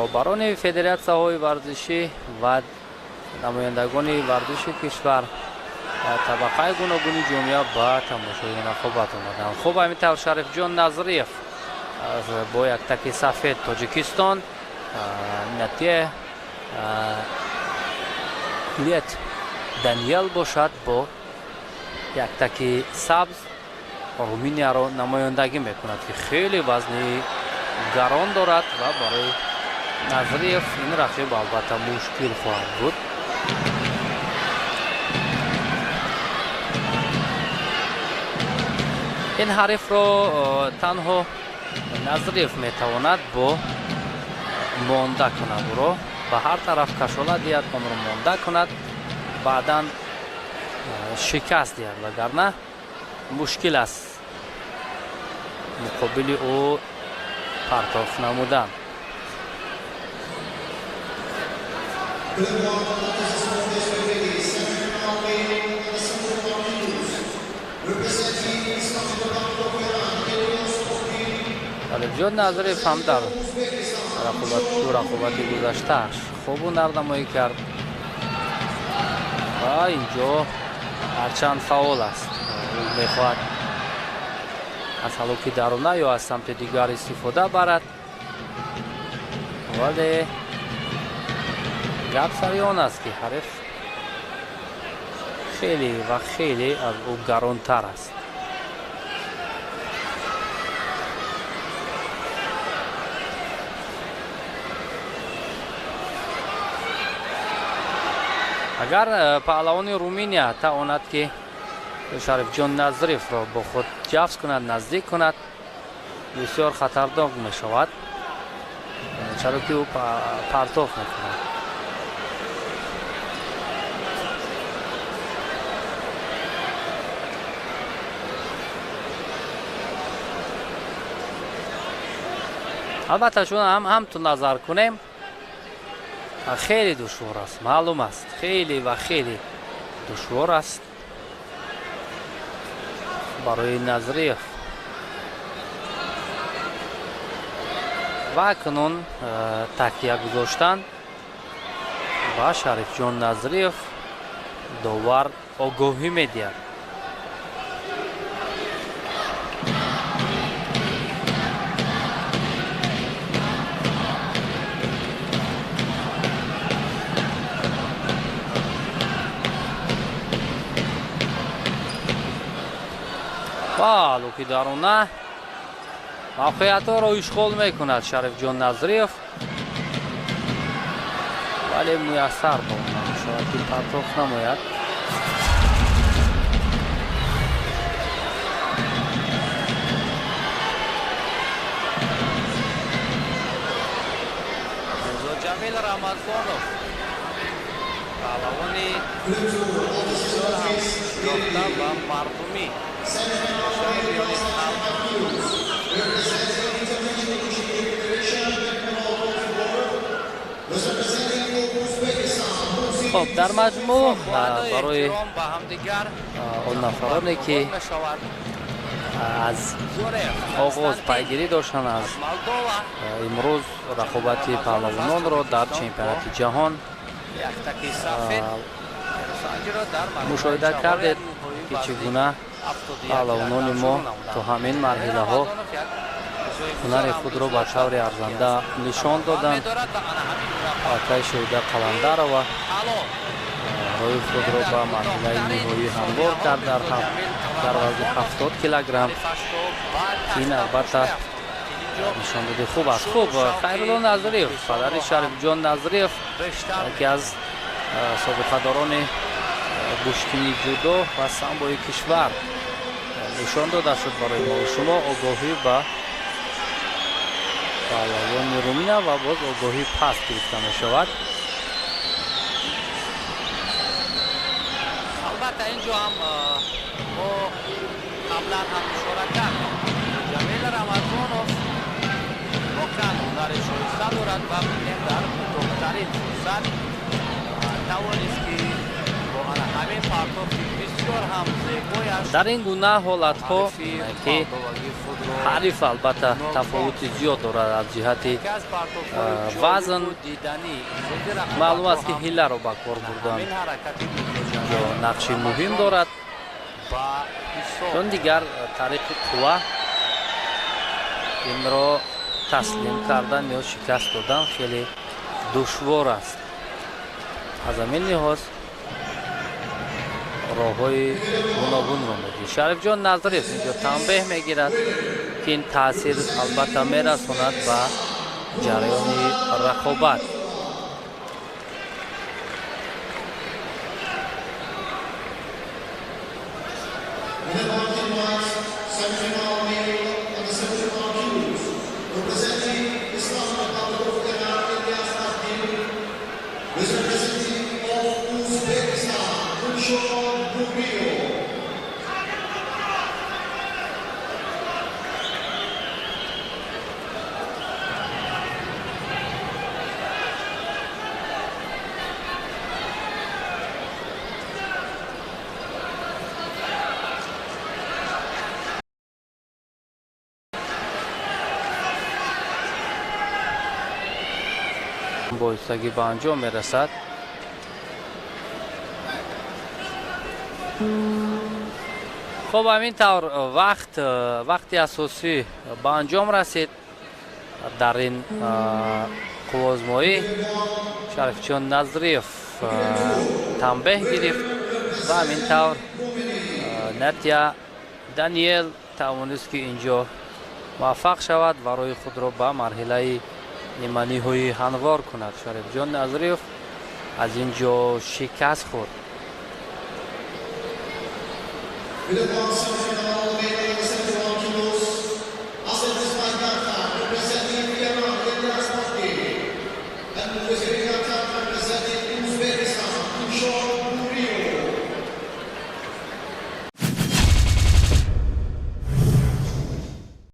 роҳбарони федератсияҳои варзишӣ ва намояндагони варзиши кишвар табақаи гуногуни ҷомеа ба тамошои рақобат омаданд. хуб, ҳамин тавр Шарифҷон Назриев бо яктаки сафед Тоҷикистон натия лет Даниел бошад бо яктаки сабз Руминияро намояндагӣ мекунад, ки хеле вазни гарон дорад ва барои Назриев ин рақиб албатта мушкил хоҳад буд. ин ҳарифро танҳо Назриев метавонад бо монда кунад, ӯро ба ҳар тараф кашола диҳад, онро монда кунад, баъдан шикаст диҳад, вагарна мушкил аст муқобили ӯ партоф намудан. Шарифҷон Назриев ҳам дар рақобати гузаштааш хуб нарнамоӣ кард ва инҷо ҳарчанд фаъол аст, ӯ мехоҳад аз ҳалоки даруна ё аз самти дигар истифода барад, вале гап сари он аст ки ҳариф хеле ва хеле аз ӯ гаронтар аст. агар паҳлавони Руминия тавонад ки Шарифҷон Назриевро бо худ ҷафз кунад, наздик кунад, бисёр хатарнок мешавад, чаро ки ӯ партоф мекунад. албатта чун ҳамтун назар кунем, хеле душвор аст, маълум аст, хеле ва хеле душвор аст барои Назриев. ва акнун такя гузоштан ба Шарифҷон Назриев довар огоҳӣ медиҳад. луки даруна мавқеиятҳоро ишғол мекунад Шарифҷон Назриев, вале муяссар ба он намешавад ки партоф намояд. Ҷамил Рамазонов паҳлавони бисёр ҳам шинохта ва мардумӣ خب در مجموع برای اون نفرانے که از آغاز پیگیری داشتن از امروز رقابت پهلوانان را در چمپیونات جهان مشاهده کردید که چگونه پهلوانان ما تو همین مرحله ها هنر خود را به طور ارزنده نشان دادند. آتش شده قلندر و روی خود را به مرحله نهایی هموار کرد در وزن 70 کیلوگرم. این البته نشان داده خوب است. خوب خیرالله نظریف، پدر شریفجان نظریف، یکی از سابقه‌داران بوشکینی جودو و سامبوی کشور نشان داده شد برای ما شما آگاهی به پهلوان رومینا و باز آگاهی پس گرفته می شود. البته اینجا هم ما قبلا هم اشاره کردیم جمیل رمضانوف واقعا هنر شایسته دارد و در کوتاه‌ترین فرصت توانست که با همین پرتاب дар ин гуна ҳолатҳо ки ҳариф албатта тафовути зиёд дорад аз ҷиҳати вазн маълум аст ки ҳилларо ба кор бурдан ё нақши муҳим дорад чун дигар тариқи қувва инро таслим кардан ё шикаст додан хеле душвор аст аз ҳамин лиҳоз роҳҳои гуногунро медиҳад Шарифҷон Назарев инҷо танбеҳ мегирад ки ин таъсир албатта мерасонад ба ҷараёни рақобат. боистагӣ ба анҷом мерасад. хуб ҳамин тавр вақти асосӣ ба анҷом расид дар ин қуввозмоӣ. Шарифҷон Назарев танбеҳ гирифт ва ҳамин тавр Натя Даниел тавонист ки инҷо муваффақ шавад ва роҳи худро ба марҳилаи ниманиҳои ҳанвор кунад. Шарифҷон Назарев аз ин ҷо шикаст хӯрд.